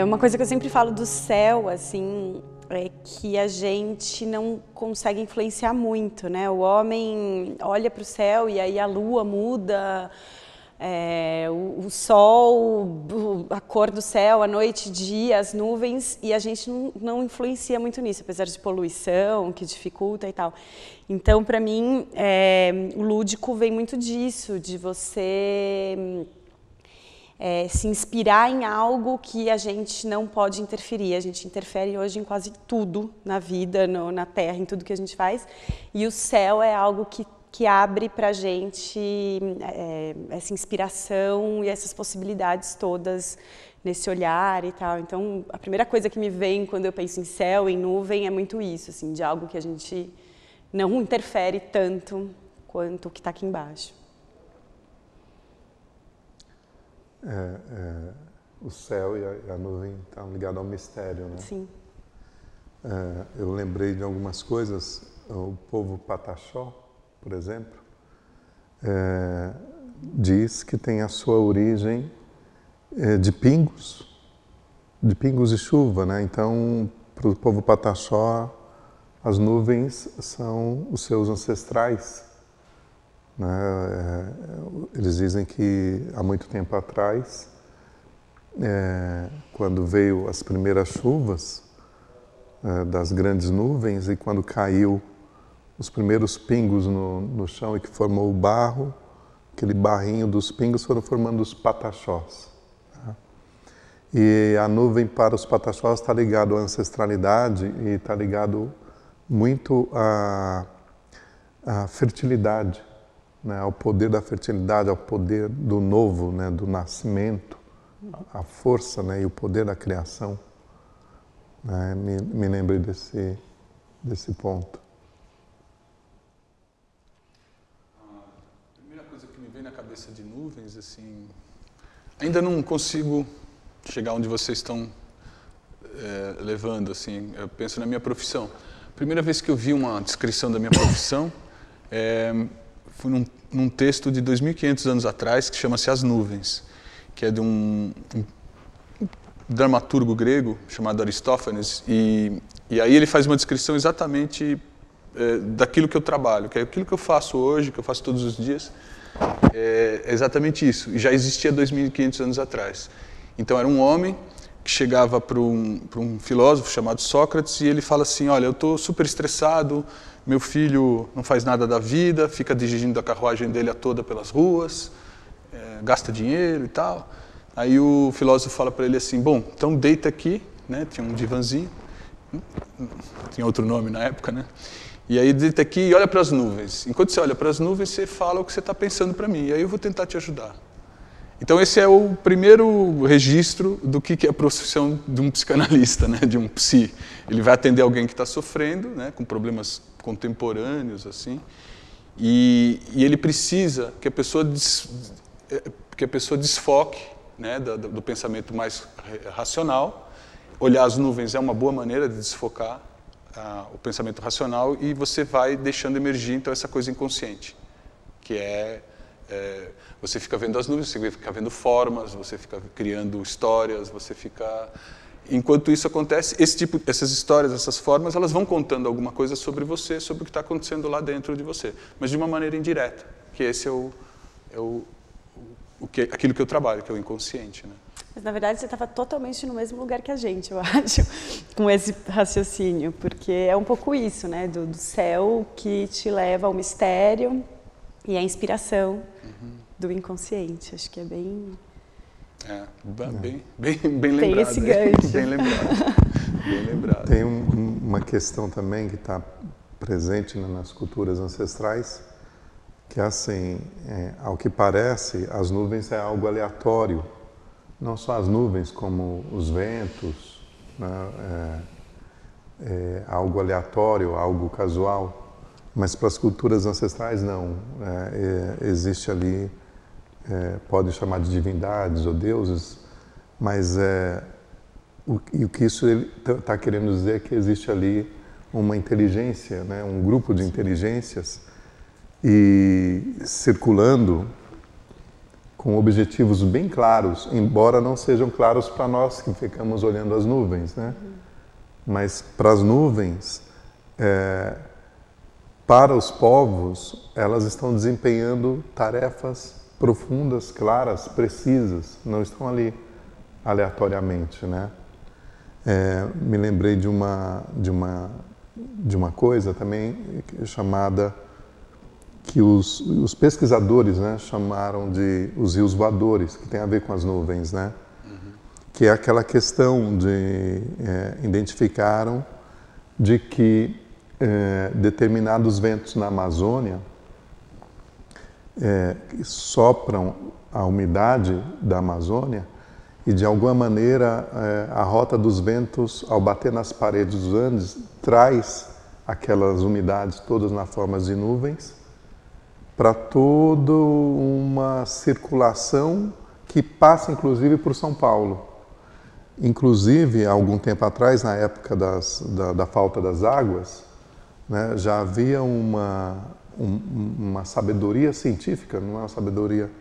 Uma coisa que eu sempre falo do céu, assim, é que a gente não consegue influenciar muito, né? O homem olha para o céu e aí a lua muda, o sol, a cor do céu, a noite, dia, as nuvens, e a gente não influencia muito nisso, apesar de poluição, que dificulta e tal. Então, para mim, o lúdico vem muito disso, de você se inspirar em algo que a gente não pode interferir. A gente interfere hoje em quase tudo na vida, na Terra, em tudo que a gente faz, e o céu é algo que abre para a gente essa inspiração e essas possibilidades todas nesse olhar e tal. Então, a primeira coisa que me vem quando eu penso em céu, em nuvem, é muito isso, assim, de algo que a gente não interfere tanto quanto o que está aqui embaixo. O céu e a nuvem estão ligados ao mistério, né? Sim. Eu lembrei de algumas coisas. O povo Pataxó, por exemplo, diz que tem a sua origem de pingos de chuva, né? Então, para o povo Pataxó, as nuvens são os seus ancestrais, né? Eles dizem que há muito tempo atrás, quando veio as primeiras chuvas das grandes nuvens e quando caiu os primeiros pingos no chão e que formou o barro, aquele barrinho dos pingos foram formando os pataxós. Tá? E a nuvem para os pataxós está ligado à ancestralidade e está ligado muito à fertilidade, né? Ao poder da fertilidade, ao poder do novo, né? Do nascimento, a força, né? E o poder da criação. Né? Me lembrei desse ponto. A primeira coisa que me vem na cabeça de nuvens, assim, ainda não consigo chegar onde vocês estão levando, assim, eu penso na minha profissão. A primeira vez que eu vi uma descrição da minha profissão foi num texto de 2.500 anos atrás, que chama-se As Nuvens, que é de um dramaturgo grego chamado Aristófanes, e aí ele faz uma descrição exatamente daquilo que eu trabalho, que é aquilo que eu faço hoje, que eu faço todos os dias, é exatamente isso, e já existia 2.500 anos atrás. Então era um homem que chegava para um filósofo chamado Sócrates e ele fala assim: olha, eu estou super estressado, meu filho não faz nada da vida, fica dirigindo a carruagem dele a toda pelas ruas, gasta dinheiro e tal. Aí o filósofo fala para ele assim: bom, então deita aqui, né? Tinha um divanzinho, tinha outro nome na época, né? E aí deita aqui e olha para as nuvens. Enquanto você olha para as nuvens, você fala o que você está pensando para mim, e aí eu vou tentar te ajudar. Então esse é o primeiro registro do que é a profissão de um psicanalista, né? De um psi. Ele vai atender alguém que está sofrendo, né? Com problemas contemporâneos, assim, e ele precisa que a pessoa desfoque, né? Do pensamento mais racional. Olhar as nuvens é uma boa maneira de desfocar o pensamento racional, e você vai deixando emergir então essa coisa inconsciente, que você fica vendo as nuvens, você fica vendo formas, você fica criando histórias, você fica... Enquanto isso acontece, essas histórias, essas formas, elas vão contando alguma coisa sobre você, sobre o que está acontecendo lá dentro de você, mas de uma maneira indireta, que esse aquilo que eu trabalho, que é o inconsciente, né? Mas, na verdade, você estava totalmente no mesmo lugar que a gente, eu acho, com esse raciocínio, porque é um pouco isso, né, do céu que te leva ao mistério e à inspiração do inconsciente. Acho que é bem... bem lembrado. Tem esse gancho. Bem lembrado. Bem lembrado. Tem uma questão também que está presente nas culturas ancestrais, que é assim, ao que parece, as nuvens é algo aleatório. Não só as nuvens, como os ventos, né? Algo aleatório, algo casual. Mas para as culturas ancestrais, não. Existe ali, pode chamar de divindades ou deuses, mas o que isso está querendo dizer é que existe ali uma inteligência, né? Um grupo de inteligências e circulando com objetivos bem claros, embora não sejam claros para nós que ficamos olhando as nuvens, né? Mas para as nuvens, para os povos, elas estão desempenhando tarefas profundas, claras, precisas, não estão ali aleatoriamente, né? Me lembrei de uma coisa também chamada, que os pesquisadores, né, chamaram de os rios voadores, que tem a ver com as nuvens, né? Que é aquela questão de identificaram de que determinados ventos na Amazônia sopram a umidade da Amazônia e de alguma maneira a rota dos ventos ao bater nas paredes dos Andes traz aquelas umidades todas na forma de nuvens para toda uma circulação que passa inclusive por São Paulo. Inclusive, há algum tempo atrás, na época da falta das águas, né, já havia uma sabedoria científica, não é uma sabedoria,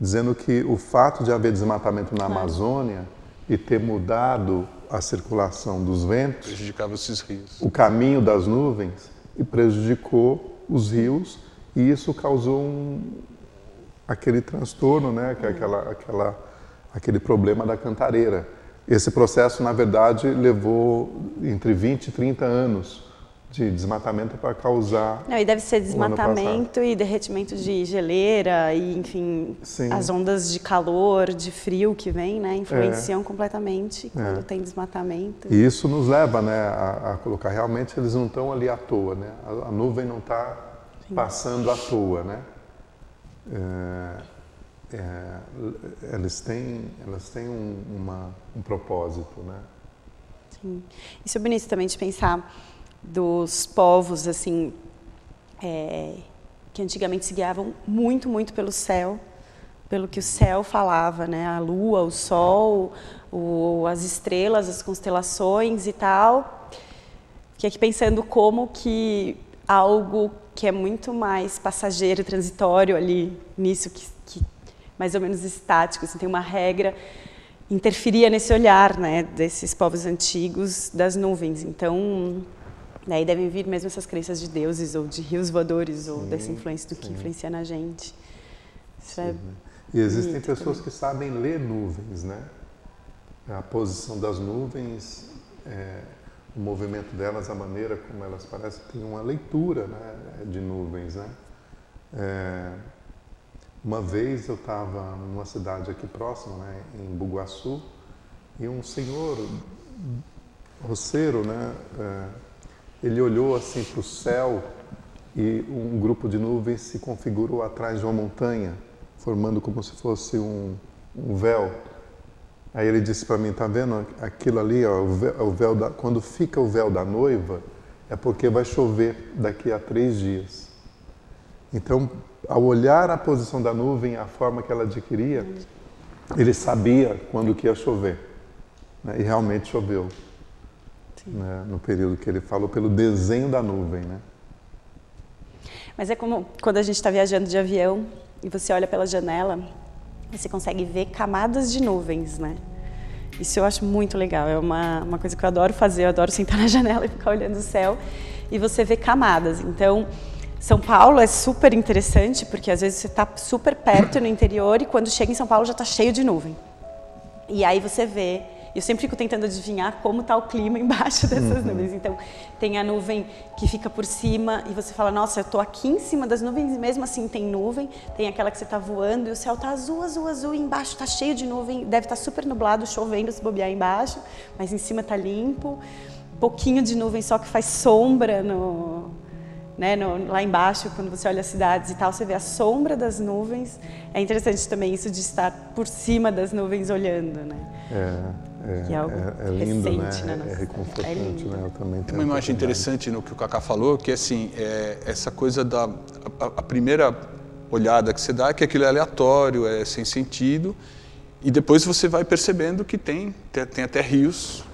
dizendo que o fato de haver desmatamento na Amazônia e ter mudado a circulação dos ventos prejudicava esses rios. O caminho das nuvens e prejudicou os rios e isso causou aquele transtorno, né, que é aquele problema da cantareira. Esse processo, na verdade, levou entre 20 e 30 anos de desmatamento para causar... Não, e deve ser desmatamento e derretimento de geleira e, enfim, Sim. As ondas de calor, de frio que vem, né, influenciam completamente quando tem desmatamento. E isso nos leva, né, a colocar, realmente eles não estão ali à toa, né? A nuvem não está passando à toa, né? Elas têm um propósito, né? Sim. Isso é bonito também de pensar dos povos, assim, que antigamente se guiavam muito, muito pelo céu, pelo que o céu falava, né? A lua, o sol, as estrelas, as constelações e tal. Fiquei aqui pensando como que algo que é muito mais passageiro e transitório ali, nisso que mais ou menos estático, assim, tem uma regra, interferia nesse olhar, né, desses povos antigos das nuvens. Então, daí devem vir mesmo essas crenças de deuses ou de rios voadores ou dessa influência do que influencia na gente. E existem pessoas que sabem ler nuvens, né? A posição das nuvens, o movimento delas, a maneira como elas parecem, tem uma leitura, né, de nuvens, né? Uma vez eu estava numa cidade aqui próxima, né, em Bugaçu, e um senhor roceiro, né, ele olhou assim para o céu e um grupo de nuvens se configurou atrás de uma montanha, formando como se fosse um véu. Aí ele disse para mim, tá vendo aquilo ali, ó, o véu quando fica o véu da noiva, é porque vai chover daqui a 3 dias. Então, ao olhar a posição da nuvem, a forma que ela adquiria, ele sabia quando que ia chover, né? E realmente choveu, né? No período que ele falou, pelo desenho da nuvem, né? Mas é como quando a gente está viajando de avião e você olha pela janela, você consegue ver camadas de nuvens, né? Isso eu acho muito legal, é uma coisa que eu adoro fazer, eu adoro sentar na janela e ficar olhando o céu e você vê camadas. Então, São Paulo é super interessante porque às vezes você está super perto no interior e quando chega em São Paulo já está cheio de nuvem. E aí você vê, eu sempre fico tentando adivinhar como está o clima embaixo dessas nuvens. Então, tem a nuvem que fica por cima e você fala, nossa, eu estou aqui em cima das nuvens e mesmo assim tem nuvem. Tem aquela que você está voando e o céu está azul, azul, azul e embaixo está cheio de nuvem. Deve estar super nublado, chovendo se bobear embaixo, mas em cima está limpo. Pouquinho de nuvem só que faz sombra lá embaixo, quando você olha as cidades e tal, você vê a sombra das nuvens. É interessante também isso de estar por cima das nuvens olhando, né? Que é algo lindo, recente, né? É reconfortante, lindo. né? Eu também Tem uma imagem interessante no que o Cacá falou, que assim, essa coisa a primeira olhada que você dá é que aquilo é aleatório, é sem sentido, e depois você vai percebendo que tem até rios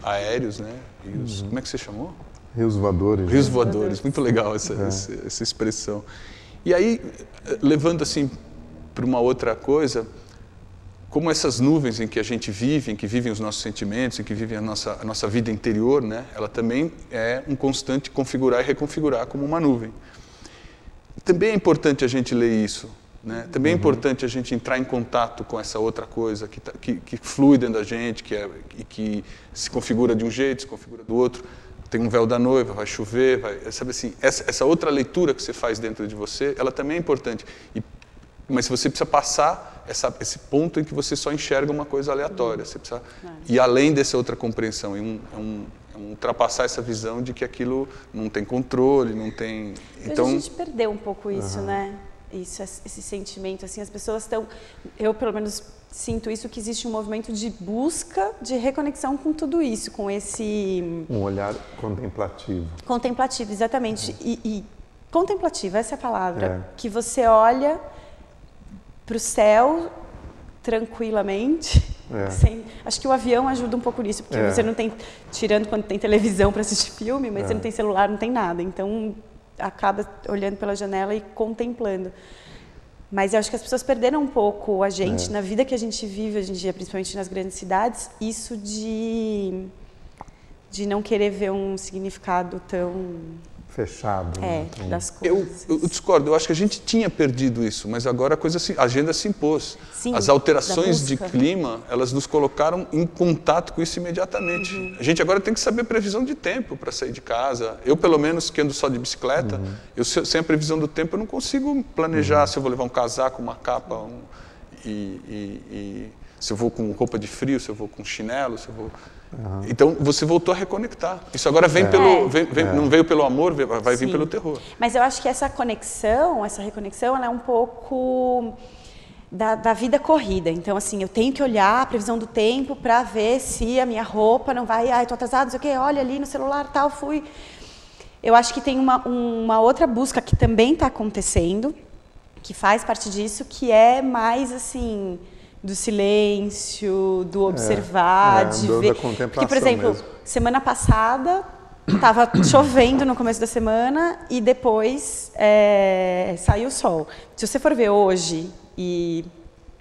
aéreos, né? Rios, como é que você chamou? Rios voadores. Rios voadores, muito legal essa expressão. E aí, levando assim para uma outra coisa, como essas nuvens em que a gente vive, em que vivem os nossos sentimentos, em que vivem a nossa vida interior, né? Ela também é um constante configurar e reconfigurar como uma nuvem. Também é importante a gente ler isso, né? Também é importante a gente entrar em contato com essa outra coisa que flui dentro da gente, que se configura de um jeito, se configura do outro. Tem um véu da noiva, vai chover, sabe assim, essa outra leitura que você faz dentro de você, ela também é importante. Mas você precisa passar esse ponto em que você só enxerga uma coisa aleatória. Você precisa ir além dessa outra compreensão, ultrapassar essa visão de que aquilo não tem controle, não tem... Então a gente perdeu um pouco isso, né? Esse sentimento, assim, as pessoas estão... Eu, pelo menos, sinto isso, que existe um movimento de busca, de reconexão com tudo isso, com esse... Um olhar contemplativo. Contemplativo, exatamente. E contemplativo, essa é a palavra. Que você olha para o céu tranquilamente. Acho que o avião ajuda um pouco nisso, porque você não tem, tirando quando tem televisão para assistir filme, mas você não tem celular, não tem nada. Então, acaba olhando pela janela e contemplando. Mas eu acho que as pessoas perderam um pouco a gente, na vida que a gente vive hoje em dia, principalmente nas grandes cidades, isso de não querer ver um significado tão... fechado. Das coisas. Eu discordo, eu acho que a gente tinha perdido isso, mas agora a agenda se impôs. Sim, as alterações de clima, elas nos colocaram em contato com isso imediatamente. A gente agora tem que saber previsão de tempo para sair de casa. Eu, pelo menos, que ando só de bicicleta, sem a previsão do tempo, eu não consigo planejar se eu vou levar um casaco, uma capa, se eu vou com roupa de frio, se eu vou com chinelo, se eu vou... Então, você voltou a reconectar. Isso agora vem não veio pelo amor, vai vir pelo terror. Mas eu acho que essa reconexão, ela é um pouco da vida corrida. Então, assim, eu tenho que olhar a previsão do tempo para ver se a minha roupa não vai... estou atrasada, não sei o quê, olha ali no celular, tal, fui... Eu acho que tem uma outra busca que também está acontecendo, que faz parte disso, que é mais, assim... do silêncio, do observar, de ver. Porque, por exemplo, semana passada estava chovendo no começo da semana e depois saiu o sol. Se você for ver hoje e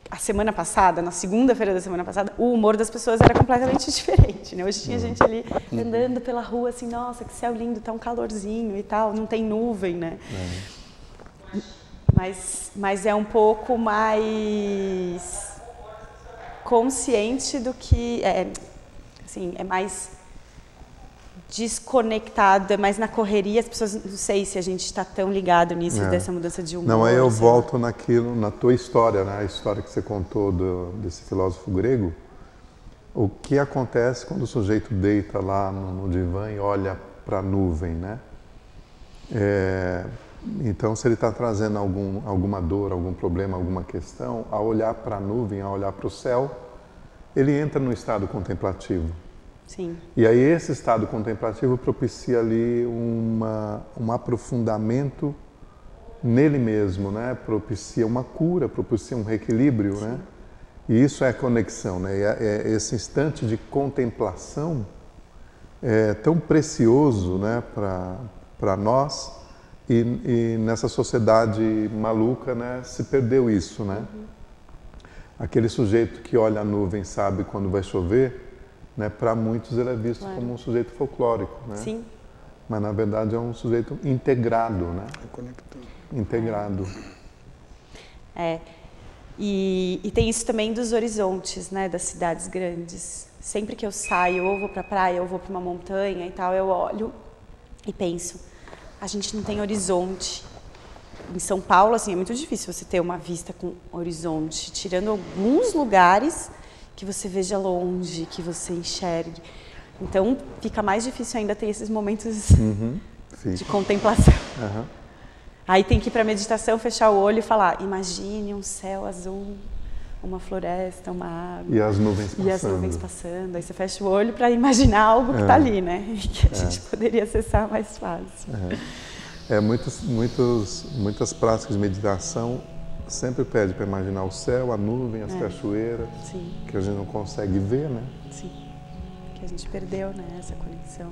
a semana passada, na segunda-feira da semana passada, o humor das pessoas era completamente diferente, né? Hoje tinha gente ali andando pela rua assim, nossa, que céu lindo, tá um calorzinho e tal, não tem nuvem, né? Mas é um pouco mais consciente do que assim, é mais desconectado, é mais na correria. As pessoas, não sei se a gente está tão ligado nisso, dessa mudança de humor. Não, aí eu volto naquilo, na tua história, né? A história que você contou desse filósofo grego. O que acontece quando o sujeito deita lá no divã e olha para a nuvem, né? Então, se ele está trazendo alguma dor, algum problema, alguma questão, ao olhar para a nuvem, ao olhar para o céu, ele entra no estado contemplativo. Sim. E aí esse estado contemplativo propicia ali um aprofundamento nele mesmo, né? Propicia uma cura, propicia um reequilíbrio, né? E isso é conexão, né? Esse instante de contemplação é tão precioso, né? Para nós. E nessa sociedade maluca, né, se perdeu isso, né? Aquele sujeito que olha a nuvem sabe quando vai chover, né? Para muitos ele é visto como um sujeito folclórico, né? Sim. Mas na verdade é um sujeito integrado, né? Integrado. E tem isso também dos horizontes, né, das cidades grandes. Sempre que eu saio, ou vou para a praia, ou vou para uma montanha e tal, eu olho e penso, a gente não tem horizonte. Em São Paulo, assim, é muito difícil você ter uma vista com horizonte, tirando alguns lugares que você veja longe, que você enxergue. Então, fica mais difícil ainda ter esses momentos de contemplação. Aí tem que ir para a meditação, fechar o olho e falar, imagine um céu azul, uma floresta, uma água. E as nuvens passando. E as nuvens passando. Aí você fecha o olho para imaginar algo que está ali, né? E que a gente poderia acessar mais fácil. Muitas práticas de meditação sempre pedem para imaginar o céu, a nuvem, as cachoeiras, que a gente não consegue ver, né? Sim, que a gente perdeu, né? Essa conexão.